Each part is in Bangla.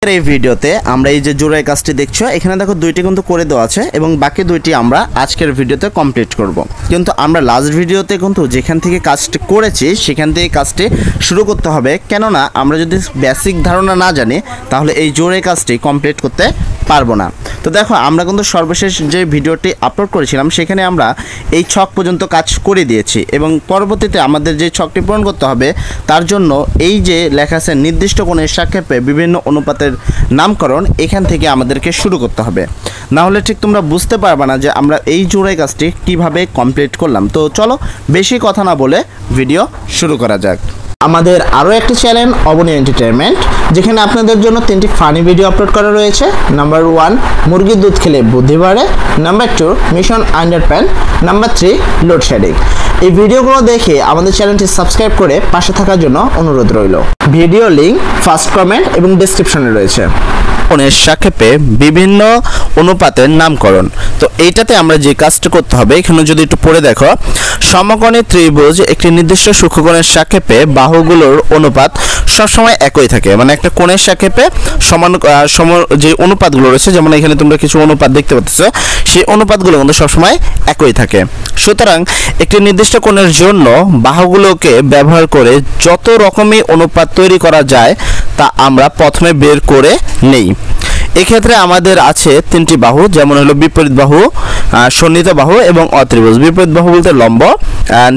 এই ভিডিওতে আমরা এই যে জোড়ায় কাজটি দেখছো এখানে দেখো দুইটি কিন্তু করে দেওয়া আছে এবং বাকি দুইটি আমরা আজকের ভিডিওতে কমপ্লিট করব। কিন্তু আমরা লাস্ট ভিডিওতে কিন্তু যেখান থেকে কাজটি করেছি সেখান থেকে কাজটি শুরু করতে হবে, কেননা আমরা যদি বেসিক ধারণা না জানি তাহলে এই জোড়ায় কাজটি কমপ্লিট করতে পারবো না। তো দেখো আমরা কিন্তু সর্বশেষ যে ভিডিওটি আপলোড করেছিলাম সেখানে আমরা এই ছক পর্যন্ত কাজ করে দিয়েছি এবং পরবর্তীতে আমাদের যে ছকটি পূরণ করতে হবে তার জন্য এই যে লেখা আছে নির্দিষ্ট কোণের সাপেক্ষে বিভিন্ন অনুপাতের নামকরণ, এখান থেকে আমাদেরকে শুরু করতে হবে, না হলে ঠিক তোমরা বুঝতে পারবে না যে আমরা এই জোড়াই কাজটি কিভাবে কমপ্লিট করলাম। তো চলো বেশি কথা না বলে ভিডিও শুরু করা যাক। আমাদের আরও একটি চ্যানেল অবনী এন্টারটেইনমেন্ট, যেখানে আপনাদের জন্য 3টি ফানি ভিডিও আপলোড করা রয়েছে। নাম্বার 1 মুরগির দুধ খেলে বুদ্ধি বাড়ে, নাম্বার 2 মিশন আন্ডারপ্যান, নাম্বার 3 লোডশেডিং। এই ভিডিওগুলো দেখে আমাদের চ্যানেলটি সাবস্ক্রাইব করে পাশে থাকার জন্য অনুরোধ রইল। ভিডিও লিঙ্ক ফার্স্ট কমেন্ট এবং ডেসক্রিপশনে রয়েছে। কোণের সাপেক্ষে বিভিন্ন অনুপাতের নামকরণ। তো এইটাতে আমরা যে কাজটা করতে হবে এখানে যদি একটু পড়ে দেখো, সমকোণী ত্রিভুজ একটি নির্দিষ্ট সূক্ষ্মকোণের সাপেক্ষে বাহুগুলোর অনুপাত সবসময় একই থাকে। মানে একটা কোণের সাপেক্ষে সমান যে অনুপাতগুলো রয়েছে, যেমন এখানে তোমরা কিছু অনুপাত দেখতে পাচ্ছ, সেই অনুপাতগুলো কিন্তু সবসময় একই থাকে। সুতরাং একটি নির্দিষ্ট কোণের জন্য বাহুগুলোকে ব্যবহার করে যত রকমই অনুপাত তৈরি করা যায় তা আমরা প্রথমে বের করে নেই। এক্ষেত্রে আমাদের আছে 3টি বাহু, যেমন হলো বিপরীত বাহু, সন্নিহিত বাহু এবং অত্রিভুজ। বিপরীত বাহু বলতে লম্ব,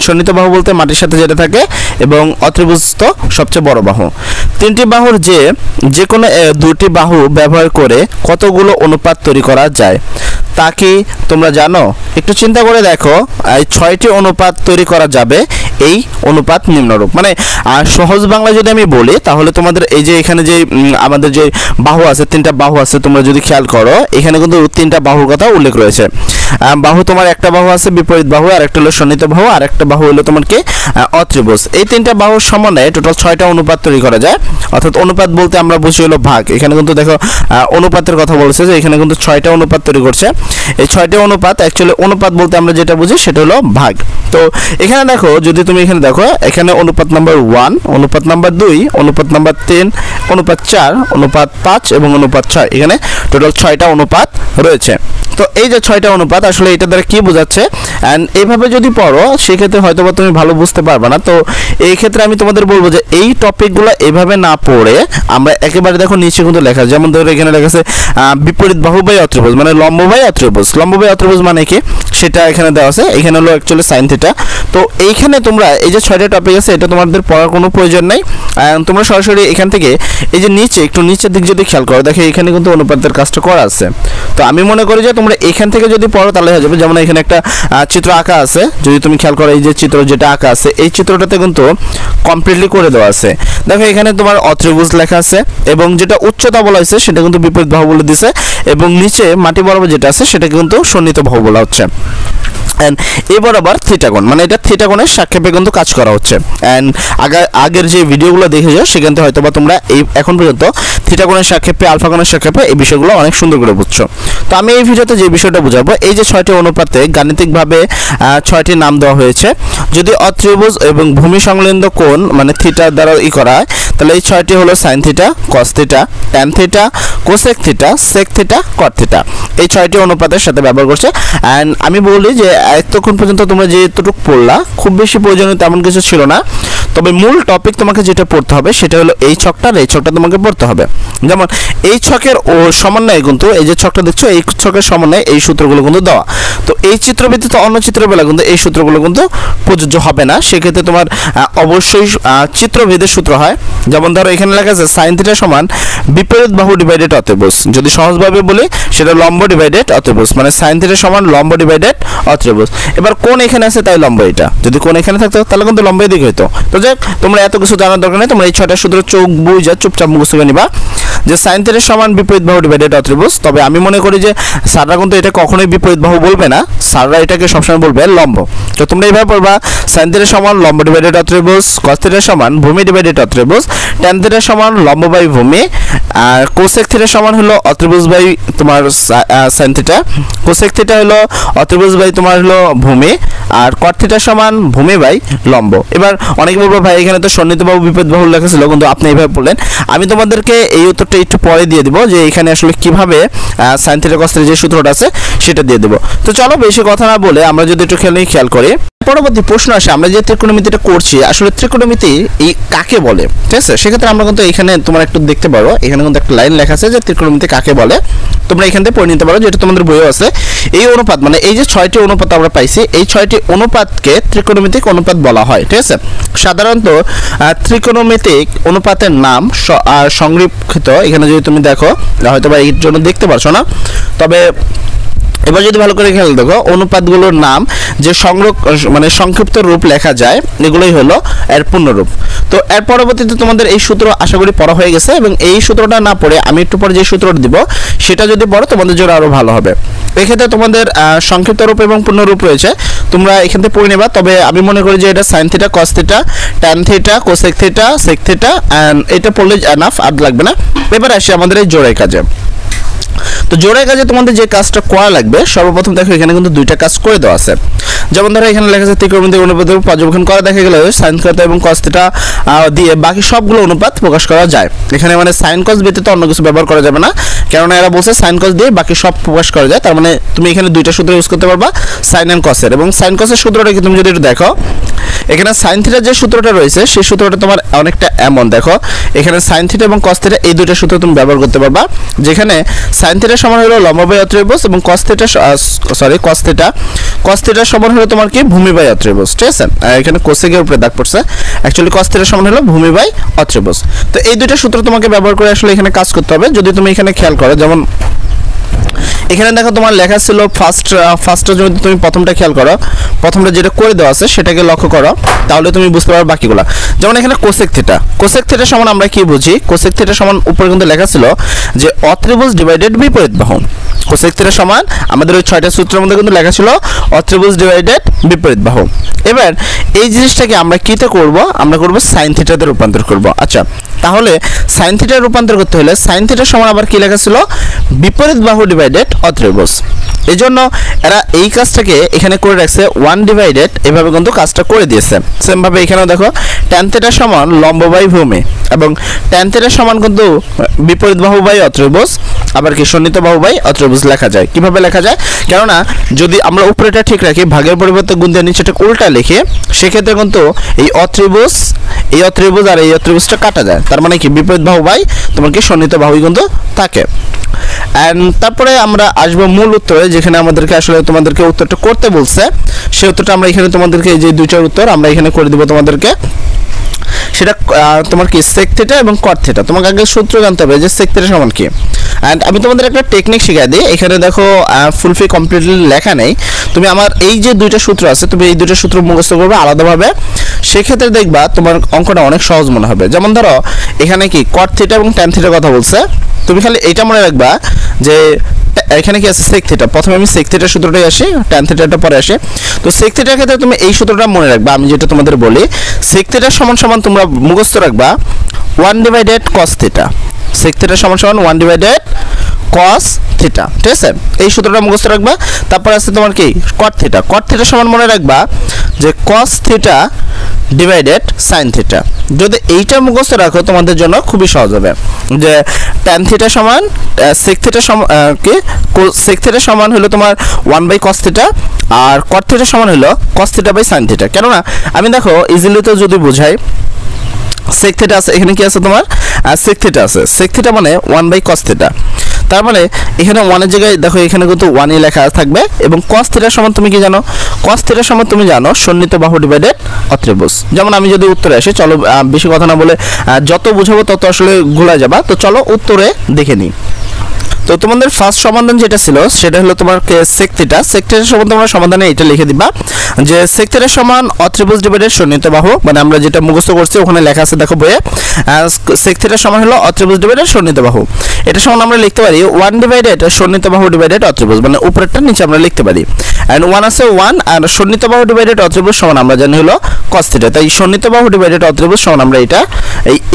সন্নিহিত বাহু বলতে মাটির সাথে যেটা থাকে, এবং অত্রিভুজ তো সবচেয়ে বড় বাহু। 3টি বাহুর যে কোনো 2টি বাহু ব্যবহার করে কতগুলো অনুপাত তৈরি করা যায় তা কি তোমরা জানো? একটু চিন্তা করে দেখো, এই 6টি অনুপাত তৈরি করা যাবে। এই অনুপাত নিম্নরূপ, মানে সহজ বাংলা যদি আমি বলি তাহলে তোমাদের এই যে এখানে যে আমাদের যে বাহু আছে, 3টা বাহু আছে, তোমরা যদি খেয়াল করো এখানে কিন্তু 3টা বাহুর কথা উল্লেখ রয়েছে। বাহু তোমার একটা বাহু আছে বিপরীত বাহু, আর একটা হলো সন্নিহিত বাহু, আর একটা বাহু হলো তোমার কি অত্রিভুজ। এই 3টা বাহুর সমন্বয়ে টোটাল 6টা অনুপাত তৈরি করা যায়। অর্থাৎ অনুপাত বলতে আমরা বুঝি হলো ভাগ। এখানে কিন্তু দেখো অনুপাতের কথা বলছে যে এখানে কিন্তু 6টা অনুপাত তৈরি করছে। এই 6টা অনুপাত অ্যাকচুয়ালি অনুপাত বলতে আমরা যেটা বুঝি সেটা হলো ভাগ। তো এখানে দেখো, যদি তুমি এখানে দেখো, এখানে অনুপাত নাম্বার 1, অনুপাত নাম্বার 2, অনুপাত নাম্বার 3, অনুপাত 4, অনুপাত 5 এবং অনুপাত 6, এখানে টোটাল 6টা অনুপাত রয়েছে। তো এই যে 6টা অনুপাত আসলে এটা দ্বারা কি বোঝাচ্ছে, অ্যান্ড এইভাবে যদি পড়ো সেক্ষেত্রে হয়তো বা তুমি ভালো বুঝতে পারবে না। তো এই ক্ষেত্রে আমি তোমাদের বলবো যে এই টপিকগুলো এইভাবে না পড়ে আমরা একেবারে দেখো নিচে কিন্তু লেখা, যেমন ধরো এখানে লেখা আছে বিপরীত বাহু বাই অত্রিভুজ, মানে লম্ব বাই অত্রিভুজ। লম্ব বাই অত্রিভুজ মানে কি সেটা এখানে দেওয়া আছে। এখানে হলো অ্যাকচুয়ালি সাইন থিটা। তো এইখানে তোমরা এই যে 6টা টপিক আছে এটা তোমাদের পড়ার কোনো প্রয়োজন নেই। তোমরা সরাসরি এখান থেকে এই যে নিচে একটু নিচের দিক যদি খেয়াল করো, দেখো এখানে কিন্তু অনুপাতের কাজটা করা আছে। তো আমি মনে করি যে তোমরা এখান থেকে যদি পড়ো তাহলে হয়ে যাবে। যেমন এখানে একটা চিত্র আঁকা আছে, যদি তুমি খেয়াল করো এই যে চিত্র যেটা আঁকা আছে এই চিত্রটাতে কিন্তু কমপ্লিটলি করে দেওয়া আছে। দেখো এখানে তোমার অত্রিভুজ লেখা আছে এবং যেটা উচ্চতা বলা হয়েছে সেটা কিন্তু বিপরীত বাহু বলে দিছে, এবং নিচে মাটি বরাবর যেটা আছে সেটা কিন্তু সন্নিহিত বাহু বলা হচ্ছে। এই বরাবর থিটা কোণ, মানে এটা থিটা কোণের সাপেক্ষে কিন্তু কাজ করা হচ্ছে। অ্যান্ড আগের যে ভিডিওগুলো দেখেছো সেখান থেকে হয়তো বা তোমরা এই এখন পর্যন্ত থিটা কোণের সাপেক্ষে আলফা কোণের সাপেক্ষে এই বিষয়গুলো অনেক সুন্দর করে বুঝছো। তো আমি এই ভিডিওতে যে বিষয়টা বোঝাবো, এই যে 6টি অনুপাতে গাণিতিকভাবে 6টি নাম দেওয়া হয়েছে। যদি অত্রিভুজ এবং ভূমি সংলগ্ন কোণ মানে থিটা দ্বারা করা হয় তাহলে এই 6টি হলো sine theta, cos theta, tan theta, cosec theta, sec theta, cot theta. এই 6টি অনুপাতের সাথে ব্যবহার করছে। অ্যান্ড আমি বলি যে এতক্ষণ পর্যন্ত তোমরা যেটুকু পড়লা খুব বেশি প্রয়োজনীয় তেমন কিছু ছিল না, তবে মূল টপিক তোমাকে যেটা পড়তে হবে সেটা হলো এই ছকটা তোমাকে পড়তে হবে। যেমন এই ছকের সমন্বয়ে কিন্তু এই যে ছকটা দেখছো এই ছকের সমন্বয়ে এই সূত্রগুলো কিন্তু দেওয়া। তো এই চিত্র ব্যতীত অন্য চিত্র বেলা কিন্তু এই সূত্রগুলো কিন্তু প্রযোজ্য হবে না। সেক্ষেত্রে তোমার অবশ্যই চিত্রভেদের সূত্র হয়। যেমন ধরো এখানে লেখা আছে সাইন থিটা সমান বিপরীত বাহু ডিভাইডেড অত্রিভুজ। যদি সহজভাবে বলি সেটা লম্ব ডিভাইডেড অত্রিভুজ, মানে সাইন থিটা সমান লম্ব ডিভাইডেড অত্রিভুজ। এবার কোণ এখানে আছে তাই লম্ব এটা, যদি কোণ এখানে থাকতো তাহলে কিন্তু লম্ব এদিকে হইতো। তো যাক, তোমরা এত কিছু জানার দরকার নেই, তোমরা এই 6টা সূত্র চোখ বুঝা চুপচাপ মুখস্থ করে নিবা যে সাইন থিটা সমান বিপরীত বাহু ডিভাইডেড অত্রিভুজ। তবে আমি মনে করি যে স্যাররা কিন্তু এটা কখনোই বিপরীত বাহু বলবে না, স্যাররা এটাকে সবসময় বলবে লম্ব। তো তোমরা এইভাবে পড়বা, সাইন থিটা সমান লম্ব ডিভাইডেড অত্রিভুজ, কস থিটা সমান ভূমি ডিভাইডেড অত্রিভুজ, ট্যান থিটা সমান লম্ব বাই ভূমি, আর কোসেক থিটা সমান হলো অত্রিভুজ বাই তোমার সাইন থিটা, কোসেক থিটা হলো অত্রিভুজ বাই তোমার হলো ভূমি, আর কট থিটা সমান ভূমি বাই লম্ব। এবার অনেকে বলবো ভাই এখানে তো সন্নিহিত বাহু বিপরীত বাহু লেখা ছিল, কিন্তু আপনি এইভাবে বললেন। আমি তোমাদেরকে এই উত্তরটা একটু পরে দিয়ে দিব, যে এখানে আসলে কিভাবে সাইন থিটা কস থিটা যে সূত্রটা আছে সেটা দিয়ে দেবো। তো চলো বেশি কথা না বলে আমরা যদি একটু খেয়াল করি, পরবর্তী প্রশ্ন আসে আমরা যে ত্রিকোণমিতিটা করছি আসলে ত্রিকোণমিতি এই কাকে বলে, ঠিক আছে? সেক্ষেত্রে আমরা কিন্তু এখানে তোমরা একটু দেখতে পারো, এখানে কিন্তু একটা লাইন লেখা আছে যে ত্রিকোণমিতি কাকে বলে। তোমরা এখান থেকে পড়ে নিতে পারো, যেটা তোমাদের বইও আছে। এই অনুপাত মানে এই যে 6টি অনুপাত আমরা পাইছি, এই 6টি অনুপাতকে ত্রিকোণমিতিক অনুপাত বলা হয়, ঠিক আছে? সাধারণত ত্রিকোণমিতিক অনুপাতের নাম সংরক্ষিত, এখানে যদি তুমি দেখো হয়তো বা এর জন্য দেখতে পারছো না, তবে এবার যদি ভালো করে খেয়াল দেখো অনুপাতগুলোর নাম যে মানে সংক্ষিপ্ত রূপ লেখা যায় এগুলোই হলো এর পূর্ণরূপ। তো এর পরবর্তীতে তোমাদের এই সূত্র আশা করি পড়া হয়ে গেছে, এবং এই সূত্রটা না পড়ে আমি একটু পরে যে সূত্রটা দিব সেটা যদি পড়ো তোমাদের জন্য আরও ভালো হবে। এক্ষেত্রে তোমাদের সংক্ষিপ্ত রূপ এবং পূর্ণরূপ রয়েছে, তোমরা এখান থেকে পড়ে নেবা। তবে আমি মনে করি যে এটা sine theta, cos theta, tan theta, cosec theta, sec theta, and এটা পড়লে এনাফ, আর লাগবে না। এবার আসি আমাদের এই জোড়াই কাজে। তো জোড়াই কাজে তোমাদের যে কাজটা করা লাগবে, সর্বপ্রথম দেখো এখানে কিন্তু দুইটা কাজ করে দেওয়া আছে। যেমন ধরো এখানে লেখা আছে ত্রিকোণমিতিক অনুপাতের পর্যবেক্ষণ করা, দেখা গেল সাইন থিটা এবং কস থিটা দিয়ে বাকি সবগুলো অনুপাত প্রকাশ করা যায়। এখানে মানে সাইন কস ব্যতীত অন্য কিছু ব্যবহার করা যাবে না, কেননা এরা বলছে সাইন কস দিয়ে বাকি সব প্রকাশ করা যায়। তার মানে তুমি এখানে দুইটা সূত্র ইউজ করতে পারবা, সাইন এন্ড কসের। এবং সাইন কসের সূত্রটা কি তুমি যদি একটু দেখো, এখানে সাইন থিটার যে সূত্রটা রয়েছে সেই সূত্রটা তোমার অনেকটা এমন, দেখো এখানে সাইন থিটা এবং কস থিটা এই দুইটা সূত্র তুমি ব্যবহার করতে পারবা, যেখানে সাইন থিটা সমান হলো লম্ব বাই অত্রিভুজ এবং কস থিটা সমান হলো তোমার কি ভূমি বাই অত্রিভুজ, ঠিক আছে? এখানে কোসেকের উপরে দাগ পড়ছে, অ্যাকচুয়ালি কস থিটা সমান হলো ভূমি বাই অত্রিভুজ। তো এই দুইটা সূত্র তোমাকে ব্যবহার করে আসলে এখানে কাজ করতে হবে। যদি তুমি এখানে খেয়াল করো, যেমন এখানে দেখো তোমার লেখা ছিল ফার্স্টটা, যদি তুমি প্রথমটা খেয়াল করো, প্রথমটা যেটা করে দেওয়া আছে সেটাকে লক্ষ্য করো, তাহলে তুমি বুঝতে পারবে বাকিগুলো। যেমন এখানে কোসেক থিটা সমান আমরা কি বুঝি, কোসেক থিটা সমান উপরে কিন্তু লেখা ছিল যে অত্রিভুজ ডিভাইডেড বিপরীত বাহু। কোসেক থিটা সমান আমাদের ওই 6টা সূত্রের মধ্যে কিন্তু লেখা ছিল অত্রিভুজ ডিভাইডেড বিপরীত বাহু। এবার এই জিনিসটাকে আমরা কিতে করব, আমরা করব সাইন থিটাতে রূপান্তর করব। আচ্ছা, তাহলে সাইন থিটা রূপান্তর করতে হলে সাইন থিটা সমান আবার কি লেখা ছিল, বিপরীত বাহু ডিভাইডেড অত্রিভুজ। এই জন্য এরা এই কাজটাকে এখানে করে রাখছে 1 ডিভাইডেড, এভাবে কিন্তু কাজটা করে দিয়েছে। সেমভাবে এখানেও দেখো ট্যান থিটা সমান লম্ব বাই ভূমি, এবং ট্যান থিটা সমান কিন্তু বিপরীত বাহু বাই অত্রিভুজ, আবার কি সন্নিহিত বাহু বাই অত্রিভুজ লেখা যায়। কিভাবে লেখা যায়, কেননা যদি আমরা উপরেটা ঠিক রাখি, ভাগের পরিবর্তে গুণ দিয়ে নিচেটা উল্টা লিখে, সেক্ষেত্রে কিন্তু এই অত্রিভুজ আর এই অত্রিভুজটা কাটা যায়। তার মানে কি বিপরীত বাহু বাই তোমার কি সন্নিহিত বাহুই কিন্তু থাকে। অ্যান্ড তারপরে আমরা আসবো মূল উত্তরে, যেখানে আমাদেরকে আসলে তোমাদেরকে উত্তরটা করতে বলছে। সেই উত্তরটা আমরা এখানে তোমাদেরকে এই যে দুইটার উত্তর আমরা এখানে করে দিব তোমাদেরকে। সেটা তোমার কি সেক থিটা এবং কট থিটা। তোমাকে আগে সূত্র জানতে হবে যে সেক থিটা সমান কি। অ্যান্ড আমি তোমাদের একটা টেকনিক শিখাই দিই। এখানে দেখো ফুলফি কমপ্লিটলি লেখা নেই, তুমি আমার এই যে দুইটা সূত্র আছে তুমি এই দুইটা সূত্র মুখস্থ করবে আলাদাভাবে, সেক্ষেত্রে দেখবা তোমার অঙ্কটা অনেক সহজ মনে হবে। যেমন ধরো এখানে কি কট থিটা এবং ট্যান থিটার কথা বলছে, তুমি খালি এইটা মনে রাখবা যে এখানে কি আছে সেক থিটা। প্রথমে আমি সেক থিটার সূত্রটাই আসি, ট্যান থিটাটা পরে আসে। তো সেক থিটার ক্ষেত্রে তুমি এই সূত্রটা মনে রাখবা, আমি যেটা তোমাদের বলি সেক থিটা সমান সমান তোমরা মুখস্থ রাখবা 1 divided cos theta. Sec theta সমান সমান 1 ডিভাইডেড কস থিটা, ঠিক আছে? এই সূত্রটা মুখস্থ রাখবা। তারপর আছে তোমার কি কট থিটা সমান মনে রাখবা যে cos theta divided sine theta. যদি এইটা মুখস্থ রাখো তোমাদের জন্য খুবই সহজ হবে, যে ট্যান থিটা সমান সেক থিটা সমান হলো তোমার 1 বাই কস থিটা, আর কট থিটা সমান হলো cos theta by sine theta. কেননা আমি দেখো ইজিলি তো যদি বোঝাই, সেক থিটা আছে, এখানে কি আছে তোমার সেক থিটা আছে, সেক থিটা মানে 1 বাই কস থিটা। তার মানে এখানে 1 এর জায়গায় দেখো এখানে কিন্তু 1ই লেখা থাকবে। এবং cos থিটা সমান তুমি কি জানো, cos থিটা সমান তুমি জানো সন্নিহিত বাহু ডিভাইডেড অত্রিভুজ। যেমন আমি যদি উত্তরে আসি, চলো বেশি কথা না বলে যত বুঝাবো তত আসলে ঘোলা যাবা। তো চলো উত্তরে দেখে নিই। তো তোমাদের ফার্স্ট সমাধান যেটা ছিল সেটা হলো তোমার সেক থিটা সমান তোমরা সমাধানে এটা লিখে দিবা যে সেক থিটা সমান অত্রিভুজ ডিভাইডেড সন্নিহিত বাহু, মানে আমরা যেটা মুখস্থ করছি ওখানে লেখা আছে দেখো বইয়ে, সেক থিটা সমান হলো অত্রিভুজ ডিভাইডেড সন্নিহিত বাহু। এটা সমান আমরা লিখতে পারি 1 ডিভাইডেড সন্নিহিত বাহু ডিভাইডেড অত্রিভুজ, মানে উপরেরটা নিচে আমরা লিখতে পারি। এন্ড 1 আছে 1, আর সন্নিহিত বাহু ডিভাইডেড অত্রিভুজ সমান আমরা জানি হলো cos θ। তাই সন্নিহিত বাহু ডিভাইডেড অত্রিভুজ সমান আমরা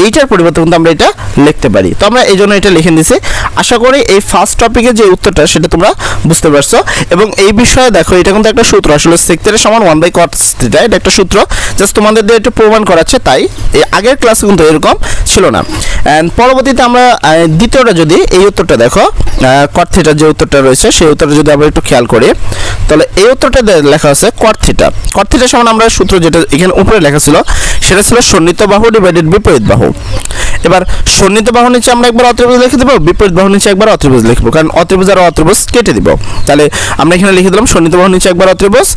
এইটার পরিবর্তে কিন্তু আমরা এটা লিখতে পারি। তো আমরা এই জন্য এটা লিখে দিয়েছি। আশা করি এই ফার্স্ট টপিকে যে উত্তরটা সেটা তোমরা বুঝতে পারছো। এবং এই বিষয়ে দেখো এটা কিন্তু একটা সূত্র, আসলে sec θ সমান 1/cos θ, এটা একটা সূত্র, জাস্ট তোমাদের দিয়ে একটু প্রমাণ করাচ্ছে। তাই এই আগের ক্লাসে কিন্তু এরকম ছিল না। এন্ড পরবর্তীতে আমরা দ্বিতীয়টা যদি এই উত্তরটা দেখো, cot θ যে উত্তরটা রয়েছে সেই উত্তরটা যদি আমরা একটু খেয়াল করি, তাহলে এই উত্তরটা লেখা আছে cot θ। cot θ সমান আমরা সূত্র যেটা এখানে উপরে লেখা ছিল সেটা ছিল সন্নিহিত বাহু ডিভাইডেড বিপরীত বাহু। এবার সন্নিহিত বাহু নিচে আমরা একবার অত্রিভুজ লিখে দেব, বিপরীত বাহু নিচে একবার অত্রিভুজ লিখবো, কারণ অত্রিভুজ আর অত্রিভুজ কেটে দিব। তাহলে আমরা এখানে লিখে দিলাম সন্নিহিত বাহু নিচে একবার অত্রিভুজ,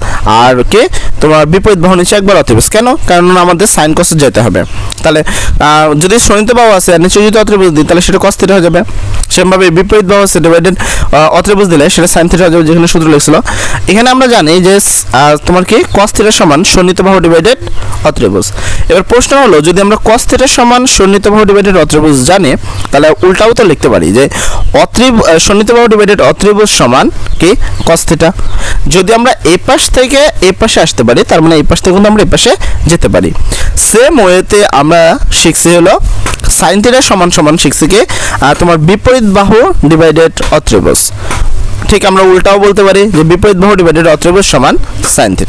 আর তোমার বিপরীত বাহু নিচে একবার অত্রিভুজ। কেন? কারণ আমাদের সাইন কসে যেতে হবে। তাহলে যদি সন্নিহিত বাহু আছে আর নিচে যদি অত্রিভুজ দিই তাহলে সেটা cos θ হয়ে যাবে। সেমভাবে বিপরীত বাহু আছে ডিভাইডেড অত্রিভুজ দিলে সেটা sin θ হয়ে যাবে, যেখানে সূত্র লিখছিল। এখানে আমরা জানি যে তোমার cos θ সমান সন্নিহিত বাহু ডিভাইডেড অত্রিভুজ। এবার প্রশ্ন হলো, যদি আমরা cos θ সমান সন্নিহিত বাহু ডিভাইডেড অত্রিভুজ জানি, তাহলে উল্টাও তো লিখতে পারি যে সন্নিহিত বাহু ডিভাইডেড অত্রিভুজ সমান cos θ। যদি আমরা এই পাশ থেকে এই পাশে আসতে পারি, তার মানে এই পাশ থেকে কিন্তু আমরা এই পাশে যেতে পারি। সেম ওয়েতে আমরা শিখছি হলো sin θ সমান শিখছি তোমার বিপরীত বাহু ডিভাইডেড অত্রিভুজ। ঠিক আমরা উল্টাও বলতে পারি যে বিপরীত বাহু ডিভাইডেড অত্রিভুজ সমান sin θ।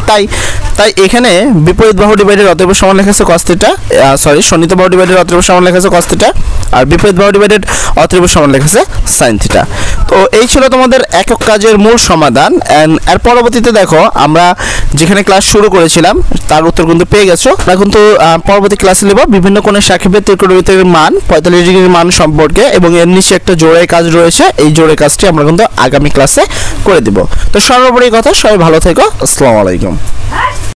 তাই এখানে বিপরীত বাহু ডিভাইডেড অত্রিভুজ সমান লেখা আছে cos θ, সরি সন্নিহিত বাহু ডিভাইডেড অত্রিভুজ সমান লেখা আছে cos θ, আর বিপরীত বাহু ডিভাইডেড অত্রিভুজ সমান লেখা আছে sin θ। তো এই ছিল তোমাদের একক কাজের মূল সমাধান। এর পরবর্তীতে দেখো আমরা যেখানে ক্লাস শুরু করেছিলাম তার উত্তর কিন্তু পেয়ে গেছো। আমরা কিন্তু পরবর্তী ক্লাসে নেব বিভিন্ন কোণের সাপেক্ষে ত্রিকোণমিতির মান 45 ডিগ্রির মান সম্পর্কে, এবং এর নিচে একটা জোড়ায় কাজ রয়েছে। এই জোড়ায় কাজটি আমরা কিন্তু আগামী ক্লাসে করে দিব। তো সর্বোপরি কথা, সবাই ভালো থেকো। আসসালামু আলাইকুম।